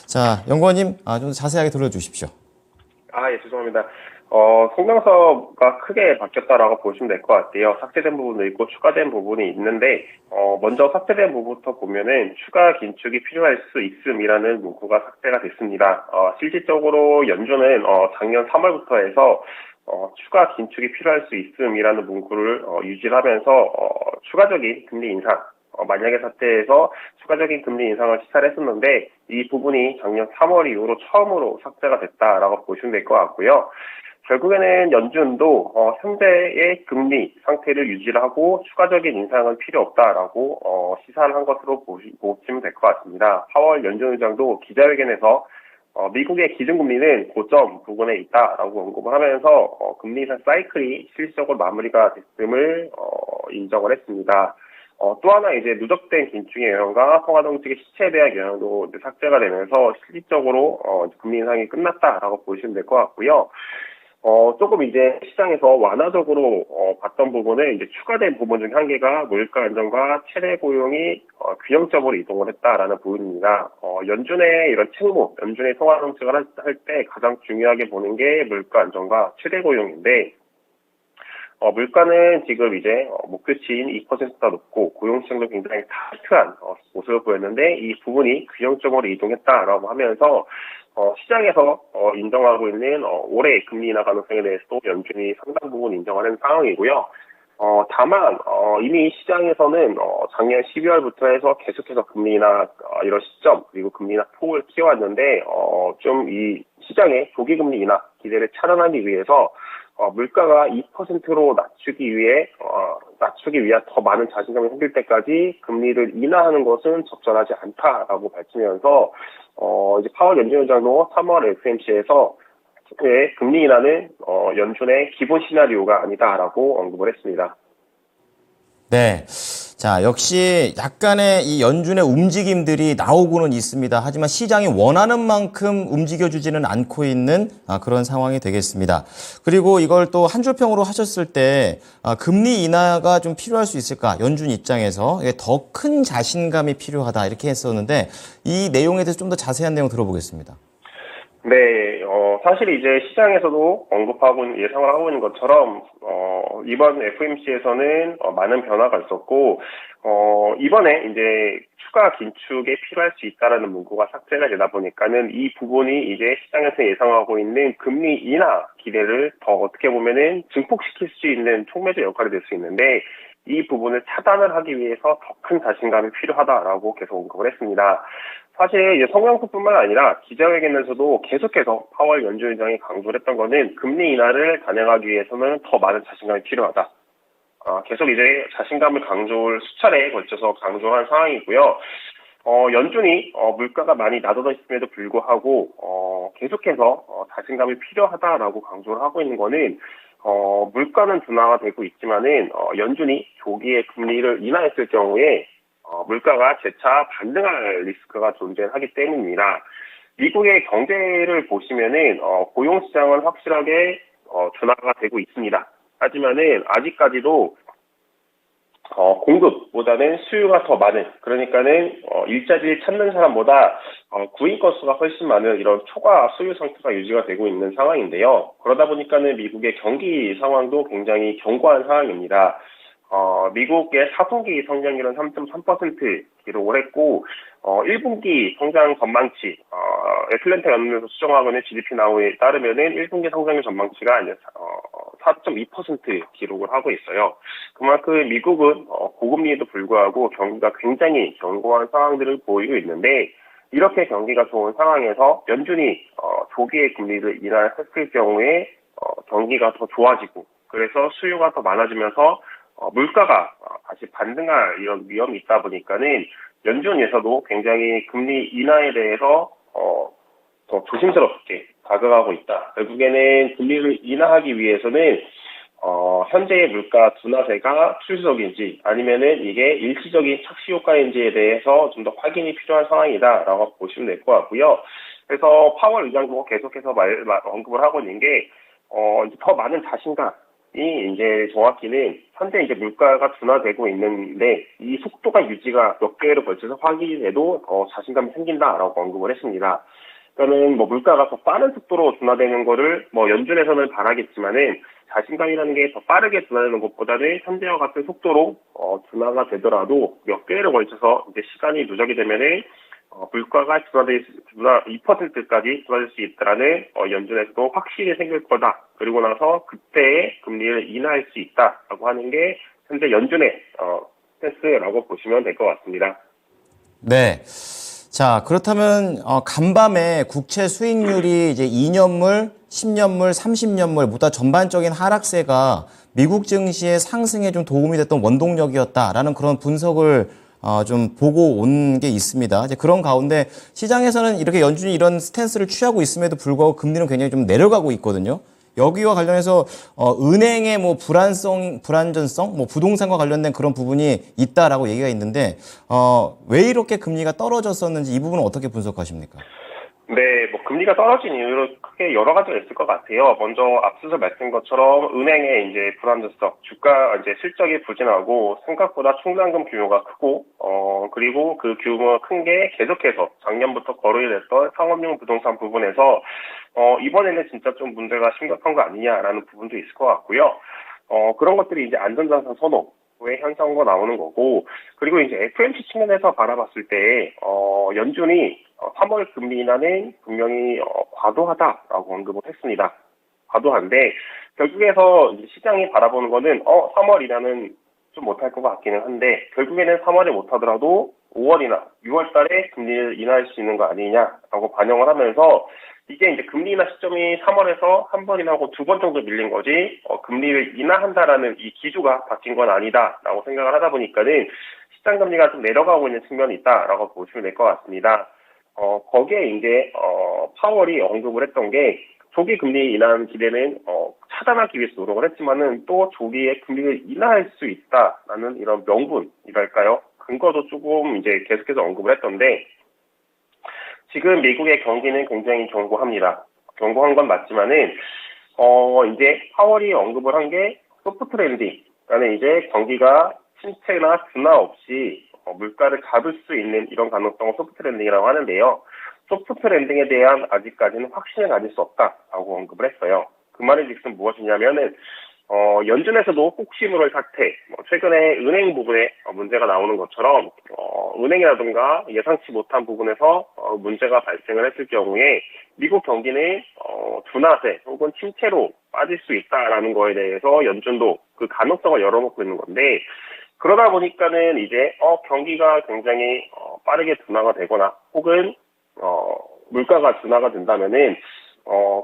자, 연구원님, 좀 자세하게 들어주십시오. 예, 죄송합니다. 성명서가 크게 바뀌었다라고 보시면 될 것 같아요. 삭제된 부분도 있고 추가된 부분이 있는데, 먼저 삭제된 부분부터 보면은 추가 긴축이 필요할 수 있음이라는 문구가 삭제가 됐습니다. 실질적으로 연준은 작년 3월부터 해서 추가 긴축이 필요할 수 있음이라는 문구를 유지를 하면서 추가적인 금리 인상, 만약의 사태에서 추가적인 금리 인상을 시사를 했었는데 이 부분이 작년 3월 이후로 처음으로 삭제가 됐다라고 보시면 될 것 같고요. 결국에는 연준도 현재의 금리 상태를 유지를 하고 추가적인 인상은 필요 없다라고 시사를 한 것으로 보시면 될 것 같습니다. 파월 연준 의장도 기자회견에서 미국의 기준금리는 고점 부근에 있다라고 언급을 하면서 금리 인상 사이클이 실질적으로 마무리가 됐음을 인정을 했습니다. 또 하나 이제 누적된 긴축의 영향과 통화정책의 시체에 대한 영향도 이제 삭제가 되면서 실질적으로 금리 인상이 끝났다라고 보시면 될 것 같고요. 조금 이제 시장에서 완화적으로 봤던 부분은 이제 추가된 부분 중 한 개가 물가 안정과 최대 고용이 균형적으로 이동을 했다라는 부분입니다. 연준의 이런 채무, 연준의 통화 정책을 할 때 가장 중요하게 보는 게 물가 안정과 최대 고용인데, 물가는 지금 이제 목표치인 2%가 높고 고용시장도 굉장히 타이트한 모습을 보였는데 이 부분이 균형적으로 이동했다라고 하면서 시장에서 인정하고 있는 올해 금리 인하 가능성에 대해서도 연준이 상당 부분 인정하는 상황이고요. 다만 이미 시장에서는 작년 12월부터 해서 계속해서 금리 인하 이런 시점 그리고 금리 인하 폭을 키워왔는데 좀 이 시장의 조기 금리 인하 기대를 차단하기 위해서 물가가 2%로 낮추기 위한 더 많은 자신감이 생길 때까지 금리를 인하하는 것은 적절하지 않다라고 밝히면서 이제 파월 연준 의장도 3월 FOMC에서 금리 인하는 연준의 기본 시나리오가 아니다라고 언급을 했습니다. 네. 자, 역시 약간의 이 연준의 움직임들이 나오고는 있습니다. 하지만 시장이 원하는 만큼 움직여주지는 않고 있는 그런 상황이 되겠습니다. 그리고 이걸 또 한 줄평으로 하셨을 때 금리 인하가 좀 필요할 수 있을까? 연준 입장에서 더 큰 자신감이 필요하다 이렇게 했었는데 이 내용에 대해서 좀 더 자세한 내용 들어보겠습니다. 네, 사실 이제 시장에서도 예상을 하고 있는 것처럼, 이번 FOMC에서는 많은 변화가 있었고, 이번에 이제 추가 긴축에 필요할 수 있다라는 문구가 삭제가 되다 보니까는 이 부분이 이제 시장에서 예상하고 있는 금리 인하 기대를 더 어떻게 보면은 증폭시킬 수 있는 촉매제 역할이 될 수 있는데, 이 부분을 차단을 하기 위해서 더 큰 자신감이 필요하다라고 계속 언급을 했습니다. 사실 성명서뿐만 아니라 기자회견에서도 계속해서 파월 연준 의장이 강조를 했던 거는 금리 인하를 단행하기 위해서는 더 많은 자신감이 필요하다. 계속 이제 자신감을 수차례에 걸쳐서 강조한 상황이고요. 연준이 물가가 많이 낮아져 있음에도 불구하고 계속해서 자신감이 필요하다라고 강조를 하고 있는 거는 물가는 둔화가 되고 있지만은 연준이 조기에 금리를 인하했을 경우에 물가가 재차 반등할 리스크가 존재하기 때문입니다. 미국의 경제를 보시면은 고용 시장은 확실하게 둔화가 되고 있습니다. 하지만은 아직까지도 공급보다는 수요가 더 많은, 그러니까는 일자리를 찾는 사람보다 구인 건수가 훨씬 많은 이런 초과 수요 상태가 유지가 되고 있는 상황인데요. 그러다 보니까는 미국의 경기 상황도 굉장히 견고한 상황입니다. 미국의 4분기 성장률은 3.3% 기록을 했고, 1분기 성장 전망치, 애틀랜타 연구소에서 수정하고 있는 GDP 나우에 따르면은 1분기 성장률 전망치가 이제 4.2% 기록을 하고 있어요. 그만큼 미국은 고금리에도 불구하고 경기가 굉장히 견고한 상황들을 보이고 있는데, 이렇게 경기가 좋은 상황에서 연준이 조기에 금리를 인하했을 경우에 경기가 더 좋아지고, 그래서 수요가 더 많아지면서 물가가 다시 반등할 이런 위험이 있다 보니까는 연준에서도 굉장히 금리 인하에 대해서 더 조심스럽게 다가가고 있다. 결국에는 금리를 인하하기 위해서는 현재의 물가 둔화세가 필수적인지 아니면은 이게 일시적인 착시 효과인지에 대해서 좀 더 확인이 필요한 상황이다라고 보시면 될 것 같고요. 그래서 파월 의장도 계속해서 언급을 하고 있는 게 더 많은 자신감, 이제 정확히는 현재 이제 물가가 둔화되고 있는데 이 속도가 유지가 몇 개월에 걸쳐서 확인해도 자신감이 생긴다라고 언급을 했습니다. 그러니까는 뭐 물가가 더 빠른 속도로 둔화되는 거를 뭐 연준에서는 바라겠지만은 자신감이라는 게 더 빠르게 둔화되는 것보다는 현재와 같은 속도로 둔화가 되더라도 몇 개월에 걸쳐서 이제 시간이 누적이 되면은 물가가 2%까지 둔화될 수 있다라는 연준에서도 확신이 생길 거다. 그리고 나서 그때의 금리를 인하할 수 있다라고 하는 게 현재 연준의 스탠스라고 보시면 될 것 같습니다. 네. 자, 그렇다면 간밤에 국채 수익률이 이제 2년물, 10년물, 30년물 보다 전반적인 하락세가 미국 증시의 상승에 좀 도움이 됐던 원동력이었다라는 그런 분석을 좀 보고 온 게 있습니다. 이제 그런 가운데 시장에서는 이렇게 연준이 이런 스탠스를 취하고 있음에도 불구하고 금리는 굉장히 좀 내려가고 있거든요. 여기와 관련해서 은행의 뭐 불안전성, 뭐 부동산과 관련된 그런 부분이 있다라고 얘기가 있는데 왜 이렇게 금리가 떨어졌었는지 이 부분은 어떻게 분석하십니까? 네, 뭐 금리가 떨어진 이유로 크게 여러 가지가 있을 것 같아요. 먼저 앞서서 말씀드린 것처럼 은행의 이제 불안정성, 주가 이제 실적이 부진하고 생각보다 충당금 규모가 크고 그리고 그 규모가 큰 게 계속해서 작년부터 거론이 됐던 상업용 부동산 부분에서 이번에는 진짜 좀 문제가 심각한 거 아니냐라는 부분도 있을 것 같고요. 그런 것들이 이제 안전자산 선호의 현상으로 나오는 거고, 그리고 이제 FMC 측면에서 바라봤을 때, 연준이 3월 금리 인하는 분명히 과도하다라고 언급을 했습니다. 과도한데, 결국에서 이제 시장이 바라보는 거는 3월 인하는 좀 못할 것 같기는 한데, 결국에는 3월에 못하더라도 5월이나 6월 달에 금리를 인하할 수 있는 거 아니냐라고 반영을 하면서, 이게 이제 금리 인하 시점이 3월에서 한 번이나 하고 두 번 정도 밀린 거지, 금리를 인하한다라는 이 기조가 바뀐 건 아니다라고 생각을 하다 보니까는 시장 금리가 좀 내려가고 있는 측면이 있다라고 보시면 될 것 같습니다. 거기에 이제, 파월이 언급을 했던 게 조기 금리 인하 기대는, 차단하기 위해서 노력을 했지만은 또 조기에 금리를 인하할 수 있다라는 이런 명분이랄까요? 근거도 조금 이제 계속해서 언급을 했던데, 지금 미국의 경기는 굉장히 견고합니다. 견고한 건 맞지만은, 이제 파월이 언급을 한 게 소프트 랜딩. 그러니까 이제 경기가 침체나 둔화 없이 물가를 잡을 수 있는 이런 가능성을 소프트 랜딩이라고 하는데요. 소프트 랜딩에 대한 아직까지는 확신을 가질 수 없다라고 언급을 했어요. 그 말은 즉슨 무엇이냐면은, 연준에서도 혹시 모를 사태, 최근에 은행 부분에 문제가 나오는 것처럼, 은행이라든가 예상치 못한 부분에서 문제가 발생을 했을 경우에 미국 경기는 둔화세 혹은 침체로 빠질 수 있다라는 거에 대해서 연준도 그 가능성을 열어놓고 있는 건데, 그러다 보니까는 이제 경기가 굉장히 빠르게 둔화가 되거나 혹은 물가가 둔화가 된다면은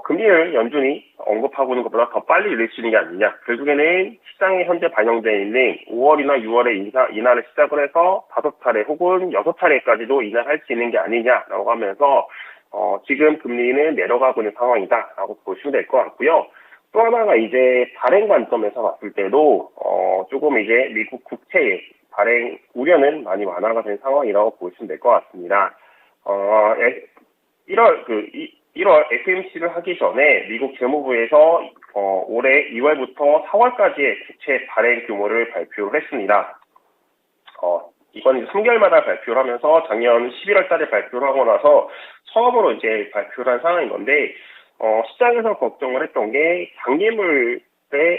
금리를 연준이 언급하고 있는 것보다 더 빨리 올릴 수 있는 게 아니냐. 결국에는 시장에 현재 반영되어 있는 5월이나 6월에 인하를 시작을 해서 5차례 혹은 6차례까지도 인하를 할 수 있는 게 아니냐라고 하면서 지금 금리는 내려가고 있는 상황이다라고 보시면 될 것 같고요. 또 하나가 이제 발행 관점에서 봤을 때도 조금 이제 미국 국채의 발행 우려는 많이 완화가 된 상황이라고 보시면 될 것 같습니다. 1월 FMC를 하기 전에 미국 재무부에서 올해 2월부터 4월까지의 국채 발행 규모를 발표를 했습니다. 이건 이제 3개월마다 발표를 하면서 작년 11월 달에 발표를 하고 나서 처음으로 이제 발표를 한 상황인 건데, 시장에서 걱정을 했던 게 장기물의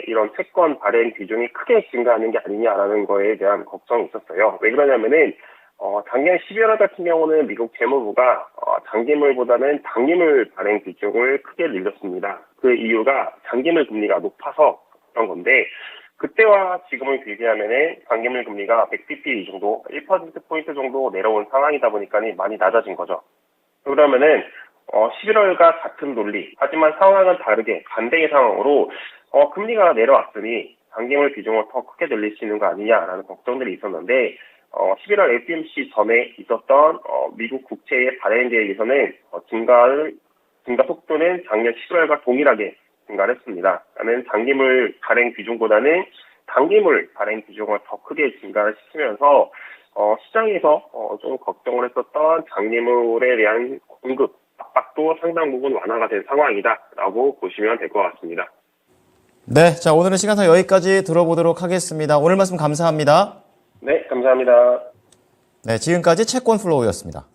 이런 채권 발행 비중이 크게 증가하는 게 아니냐라는 거에 대한 걱정이 있었어요. 왜 그러냐면은, 작년 12월 같은 경우는 미국 재무부가 장기물보다는 단기물 발행 비중을 크게 늘렸습니다. 그 이유가 장기물 금리가 높아서 그런 건데, 그때와 지금을 비교하면은 장기물 금리가 100bp 정도, 1%포인트 정도 내려온 상황이다 보니까 많이 낮아진 거죠. 그러면은 11월과 같은 논리, 하지만 상황은 다르게 반대의 상황으로 금리가 내려왔으니 장기물 비중을 더 크게 늘릴 수 있는 거 아니냐라는 걱정들이 있었는데, 11월 FOMC 전에 있었던 미국 국채의 발행 계획에서는 증가 속도는 작년 11월과 동일하게 증가를 했습니다. 그러면 장기물 발행 비중보다는 단기물 발행 비중을 더 크게 증가를 시키면서 시장에서 좀 걱정을 했었던 장기물에 대한 공급 압박도 상당 부분 완화가 된 상황이다라고 보시면 될 것 같습니다. 네, 자 오늘은 시간상 여기까지 들어보도록 하겠습니다. 오늘 말씀 감사합니다. 네, 감사합니다. 네, 지금까지 채권 플로우였습니다.